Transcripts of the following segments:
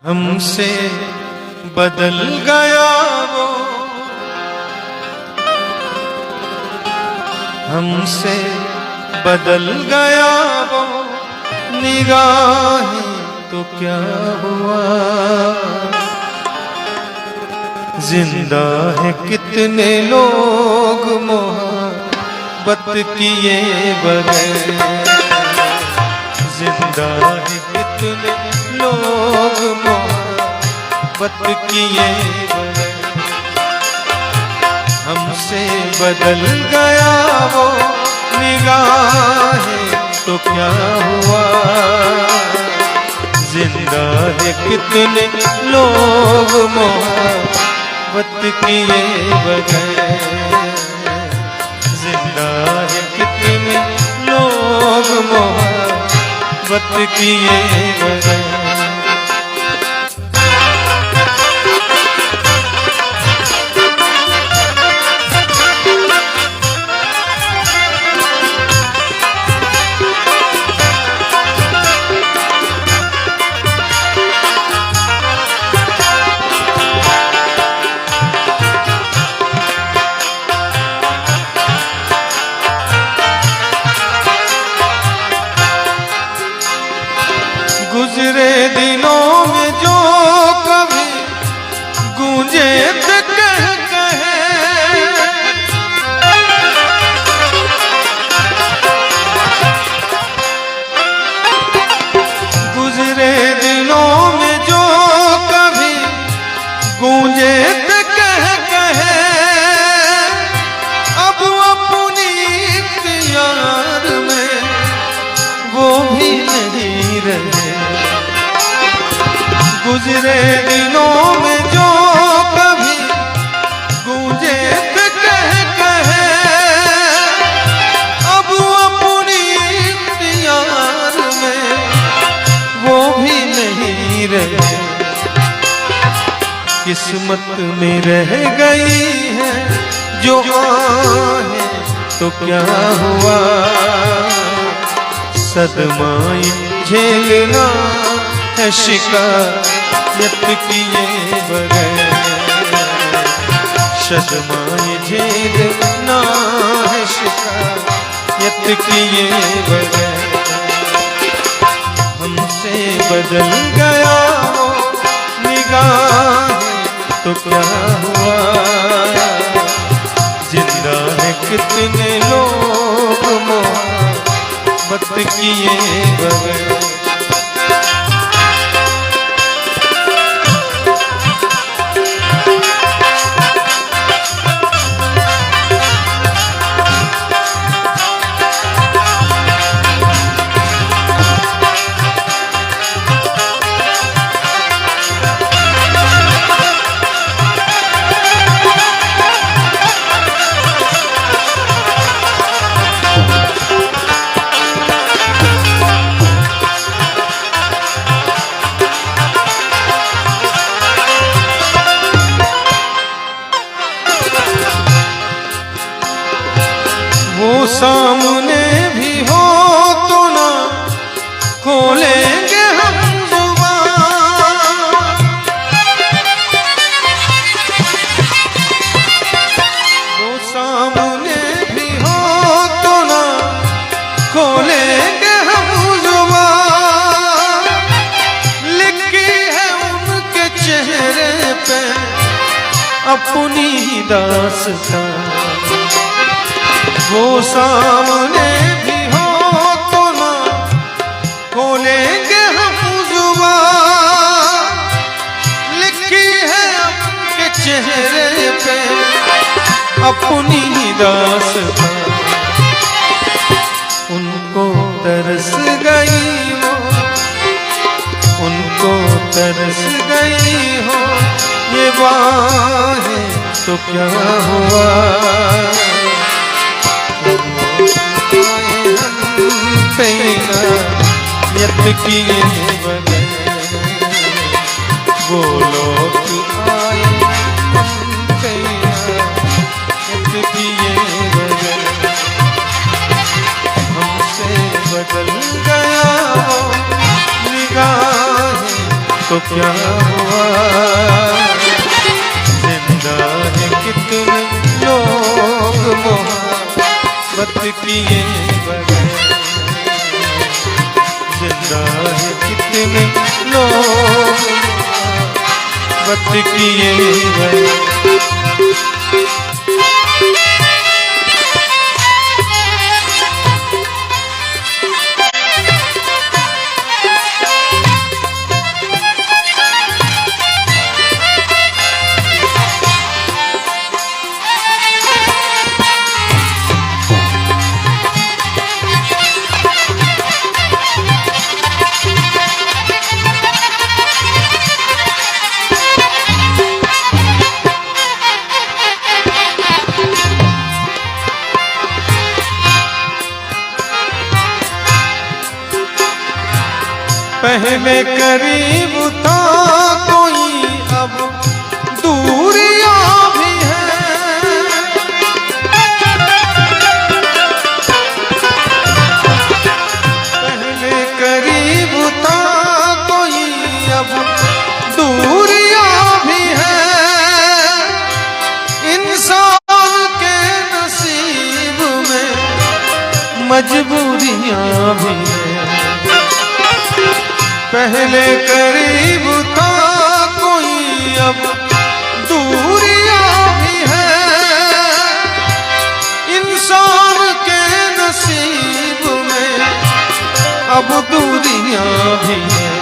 हमसे बदल गया वो, हमसे बदल गया वो निगाहें तो क्या हुआ। जिंदा है कितने लोग मोहब्बत किए बगैर, जिंदा है कितने लोग मोहब्बत किए बगैर। हमसे बदल गया वो निगाहें तो क्या हुआ। जिंदा है कितने लोग मोहब्बत किए बगैर, जिंदा है कितने लोग मोहब्बत किए बगैर। गुजरे दिनों में जो कभी गूंजे थे कह कहे, गुजरे दिनों में जो कभी गूंजे थे कह कहे, अब अपनी इख्तियार में वो भी नहीं रहे। गुजरे दिनों में जो कभी गूंजे थे कह कहे, अब अपनी इख्तियार में वो भी नहीं रहे। किस्मत में रह गई है जो आहें तो क्या हुआ। सदमाएं झेलना है शिकायत किए बगैर, सदमाएं झेलना है शिकायत किए बगैर। हमसे बदल गया वो निगाहें तो क्या हुआ। जिंदा है कितने लोग मोहब्बत किए बगैर। वो सामने भी हो तो ना खोलेंगे हम जुबान, वो सामने भी हो तो ना खोलेंगे हम जुबान। लिखी है उनके चेहरे पे अपनी दास्तां, वो सामने भी हो तो ना खोलेंगे हम जुबान। लिखी है उनके चेहरे पे अपनी दास्तां। उनको तरस गई हो, उनको तरस गई हो ये बाहें तो क्या हुआ। यत किए बगैर वो लोग आए यत किए बगैर। हमसे बदल गया वो निगाहें तो क्या हुआ, जिंदा है कितने लोग मोहब्बत किए बगैर, जिंदा है कितने लोग मोहब्बत किए बगैर। पहले करीब था कोई, अब दूरियां भी हैं। पहले करीब था कोई, अब दूरियां भी हैं। इंसान के नसीब में मजबूरियां भी हैं। पहले करीब था कोई, अब दूरियां भी हैं। इंसान के नसीब में अब दूरियां भी हैं।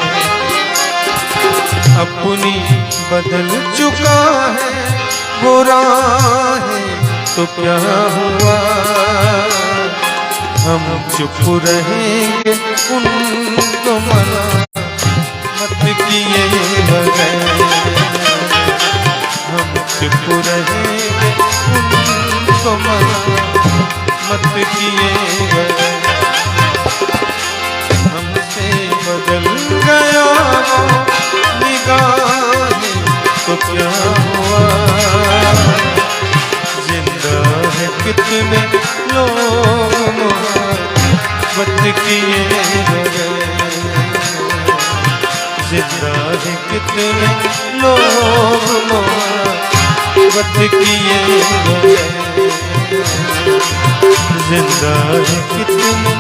अपनी बदल चुका है वो राहें, तो क्या हुआ, हम चुप रहेंगे उनको मना मत किए बगैर, हम चुप रहेंगे उनको मना मत किए बगैर। हमसे बदल गया निगाहें, तो क्या हुआ, जिंदा है कितने लोग मोहब्बत किए बगैर, जिंदा है कितने लोग मोहब्बत किए बगैर, जिंदा है कितने